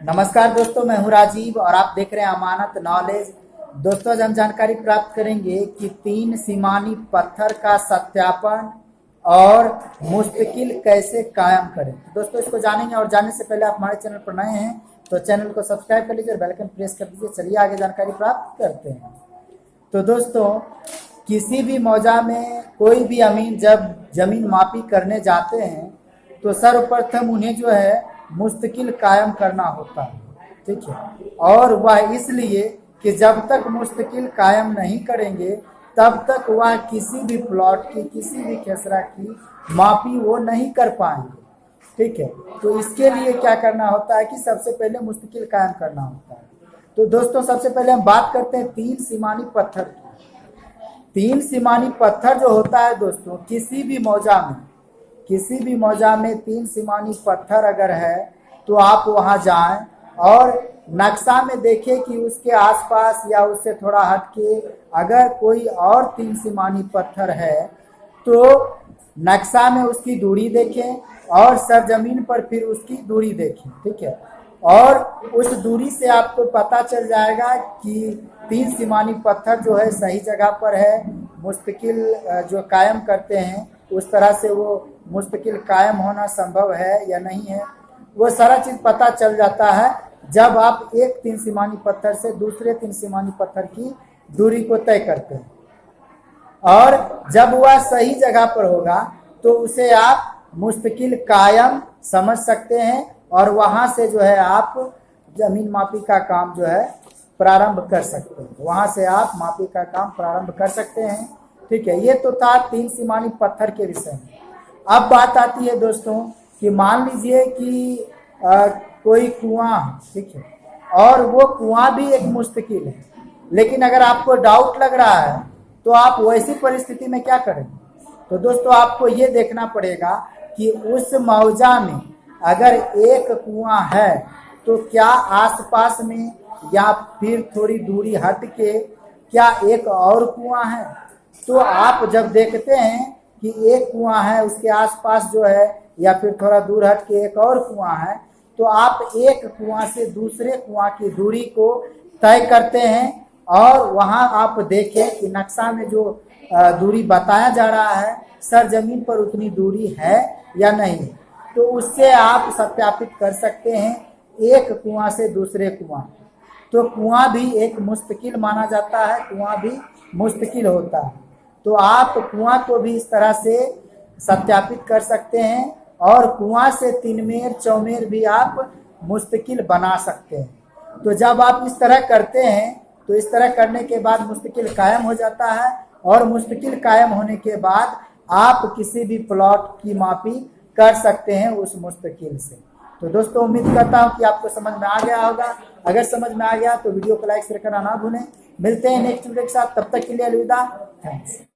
नमस्कार दोस्तों, मैं हूं राजीव और आप देख रहे हैं अमानत नॉलेज। दोस्तों, आज हम जानकारी प्राप्त करेंगे कि 3 सीमानी पत्थर का सत्यापन और मुस्तकिल कैसे कायम करें। तो दोस्तों, इसको जानेंगे और जानने से पहले आप हमारे चैनल पर नए हैं तो चैनल को सब्सक्राइब कर लीजिए और बेल आइकन प्रेस कर दीजिए। चलिए आगे जानकारी प्राप्त करते हैं। तो दोस्तों, किसी भी मौजा में कोई भी अमीन जब जमीन मापी करने जाते हैं तो सर्वप्रथम उन्हें जो है मुस्तकिल कायम करना होता है, ठीक है। और वह इसलिए कि जब तक मुस्तकिल कायम नहीं करेंगे तब तक वह किसी भी प्लॉट की, किसी भी खेसरा की मापी वो नहीं कर पाएंगे, ठीक है। तो इसके लिए क्या करना होता है कि सबसे पहले मुस्तकिल कायम करना होता है। तो दोस्तों, सबसे पहले हम बात करते हैं 3 सीमानी पत्थर की। 3 सीमानी पत्थर जो होता है दोस्तों, किसी भी मौजा में 3 सीमानी पत्थर अगर है तो आप वहां जाएं और नक्शा में देखें कि उसके आसपास या उससे थोड़ा हटके अगर कोई और 3 सीमानी पत्थर है तो नक्शा में उसकी दूरी देखें और सरजमीन पर फिर उसकी दूरी देखें, ठीक है। और उस दूरी से आपको पता चल जाएगा कि 3 सीमानी पत्थर जो है सही जगह पर है, मुस्तकिल जो कायम करते हैं उस तरह से वो मुस्तकिल कायम होना संभव है या नहीं है। वो सारा चीज़ पता चल जाता है जब आप एक 3 सीमानी पत्थर से दूसरे 3 सीमानी पत्थर की दूरी को तय करते हैं। और जब वह सही जगह पर होगा तो उसे आप मुस्तकिल कायम समझ सकते हैं और वहां से जो है आप जमीन मापी का काम जो है प्रारंभ कर सकते हैं। वहां से आप मापी का काम प्रारंभ कर सकते हैं, ठीक है। ये तो था 3 सीमानी पत्थर के विषय में। अब बात आती है दोस्तों कि मान लीजिए कि कोई कुआं, ठीक है, और वो कुआं भी एक मुस्तकिल है, लेकिन अगर आपको डाउट लग रहा है तो आप वैसी परिस्थिति में क्या करेंगे। तो दोस्तों, आपको ये देखना पड़ेगा कि उस मौजा में अगर एक कुआं है तो क्या आसपास में या फिर थोड़ी दूरी हट के क्या एक और कुआं है। तो आप जब देखते हैं कि एक कुआं है, उसके आसपास जो है या फिर थोड़ा दूर हट के एक और कुआं है, तो आप एक कुआं से दूसरे कुआं की दूरी को तय करते हैं और वहां आप देखें कि नक्शा में जो दूरी बताया जा रहा है सरजमीन पर उतनी दूरी है या नहीं। तो उससे आप सत्यापित कर सकते हैं एक कुआं से दूसरे कुआं। तो कुआं भी एक मुस्तकिल माना जाता है, कुआं भी मुस्तकिल होता है। तो आप कुआं को भी इस तरह से सत्यापित कर सकते हैं और कुआं से 3 मेर 4 मेर भी आप मुस्तकिल बना सकते हैं। तो जब आप इस तरह करते हैं तो इस तरह करने के बाद मुस्तकिल कायम हो जाता है और मुस्तकिल कायम होने के बाद आप किसी भी प्लॉट की मापी कर सकते हैं उस मुस्तकिल से। तो दोस्तों, उम्मीद करता हूं कि आपको समझ में आ गया होगा। अगर समझ में आ गया तो वीडियो को लाइक शेयर करना ना भूलें। मिलते हैं नेक्स्ट वीडियो के साथ, तब तक के लिए अलविदा। थैंक्स।